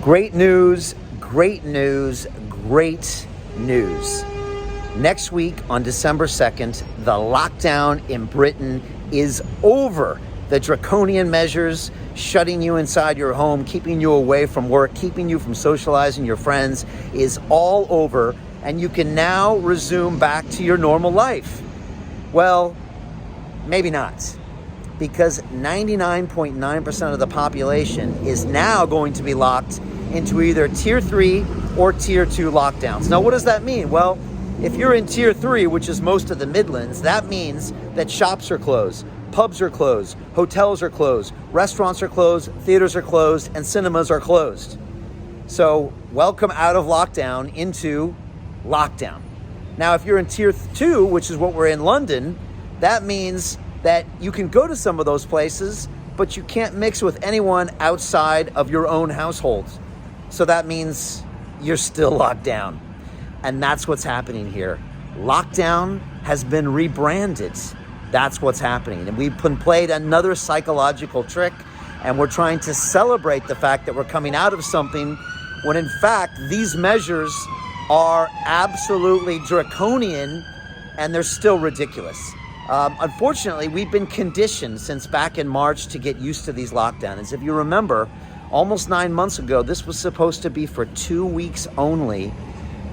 Great news, great news, great news. Next week on December 2nd, the lockdown in Britain is over. The draconian measures shutting you inside your home, keeping you away from work, keeping you from socializing your friends is all over, and you can now resume back to your normal life. Well, maybe not, because 99.9% of the population is now going to be locked into either Tier 3 or Tier 2 lockdowns. Now, what does that mean? Well, if you're in Tier 3, which is most of the Midlands, that means that shops are closed, pubs are closed, hotels are closed, restaurants are closed, theaters are closed, and cinemas are closed. So, welcome out of lockdown into lockdown. Now, if you're in Tier 2, which is what we're in London, that means that you can go to some of those places, but you can't mix with anyone outside of your own household. So that means you're still locked down. And that's what's happening here. Lockdown has been rebranded. That's what's happening. And we've played another psychological trick, and we're trying to celebrate the fact that we're coming out of something when in fact these measures are absolutely draconian and they're still ridiculous. Unfortunately, we've been conditioned since back in March to get used to these lockdowns. If you remember, almost 9 months ago, this was supposed to be for 2 weeks only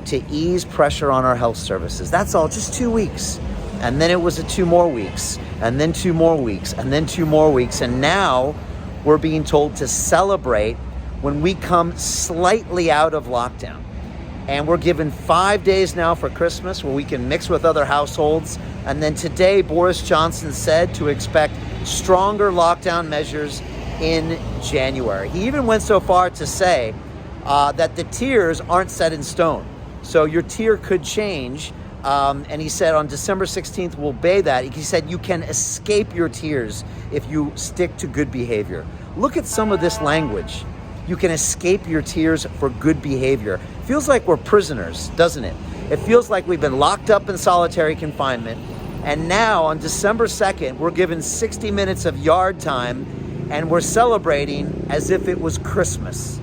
to ease pressure on our health services. That's all, just 2 weeks. And then it was 2 more weeks, and then 2 more weeks, and then 2 more weeks. And now we're being told to celebrate when we come slightly out of lockdown. And we're given 5 days now for Christmas where we can mix with other households. And then today, Boris Johnson said to expect stronger lockdown measures in January. He even went so far to say that the tiers aren't set in stone. So your tier could change. And he said on December 16th, we'll obey that. He said you can escape your tiers if you stick to good behavior. Look at some of this language. You can escape your tiers for good behavior. Feels like we're prisoners, doesn't it? It feels like we've been locked up in solitary confinement. And now on December 2nd, we're given 60 minutes of yard time and we're celebrating as if it was Christmas.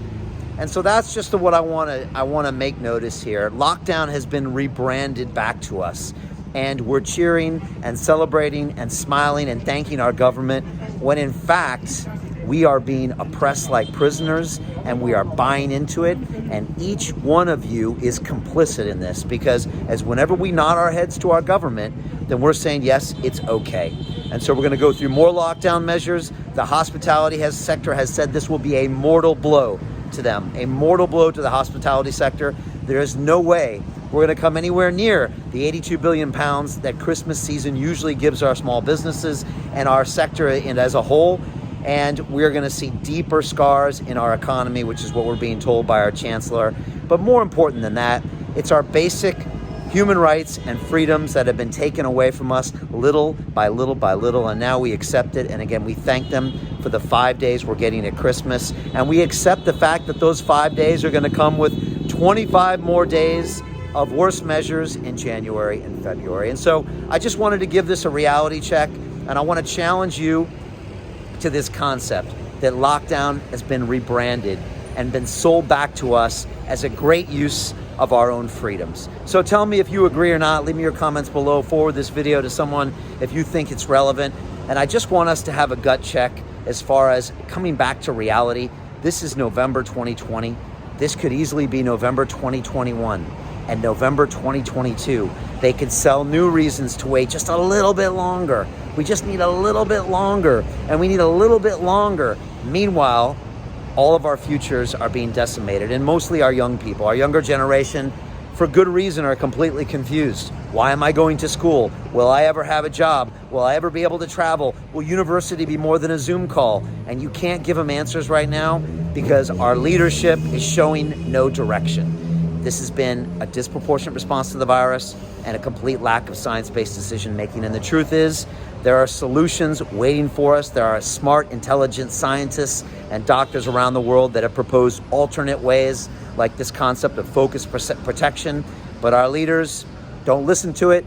And so that's just what I want to make notice here. Lockdown has been rebranded back to us, and we're cheering and celebrating and smiling and thanking our government when in fact we are being oppressed like prisoners, and we are buying into it. And each one of you is complicit in this, because as whenever we nod our heads to our government, then we're saying, yes, it's okay. And so we're going to go through more lockdown measures. The hospitality sector has said this will be a mortal blow to them, a mortal blow to the hospitality sector. There is no way we're going to come anywhere near the 82 billion pounds that Christmas season usually gives our small businesses and our sector as a whole. And we're going to see deeper scars in our economy, which is what we're being told by our chancellor. But more important than that, it's our basic human rights and freedoms that have been taken away from us little by little by little, and now we accept it. And again, we thank them for the 5 days we're getting at Christmas, and we accept the fact that those 5 days are going to come with 25 more days of worse measures in January and February. And so I just wanted to give this a reality check, and I want to challenge you to this concept that lockdown has been rebranded and been sold back to us as a great use of our own freedoms. So tell me if you agree or not. Leave me your comments below. Forward this video to someone if you think it's relevant. And I just want us to have a gut check as far as coming back to reality. This is November 2020. This could easily be November 2021 and November 2022. They could sell new reasons to wait just a little bit longer. We just need a little bit longer, and we need a little bit longer. Meanwhile, all of our futures are being decimated, and mostly our young people, our younger generation, for good reason, are completely confused. Why am I going to school? Will I ever have a job? Will I ever be able to travel? Will university be more than a Zoom call? And you can't give them answers right now because our leadership is showing no direction. This has been a disproportionate response to the virus and a complete lack of science-based decision-making. And the truth is, there are solutions waiting for us. There are smart, intelligent scientists and doctors around the world that have proposed alternate ways, like this concept of focused protection. But our leaders don't listen to it.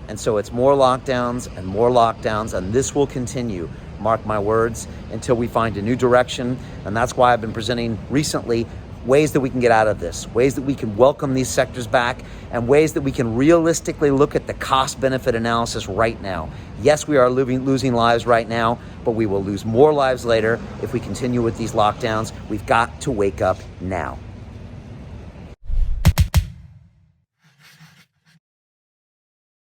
And so it's more lockdowns and more lockdowns. And this will continue, mark my words, until we find a new direction. And that's why I've been presenting recently ways that we can get out of this, ways that we can welcome these sectors back, and ways that we can realistically look at the cost-benefit analysis right now. Yes, we are losing lives right now, but we will lose more lives later if we continue with these lockdowns. We've got to wake up now.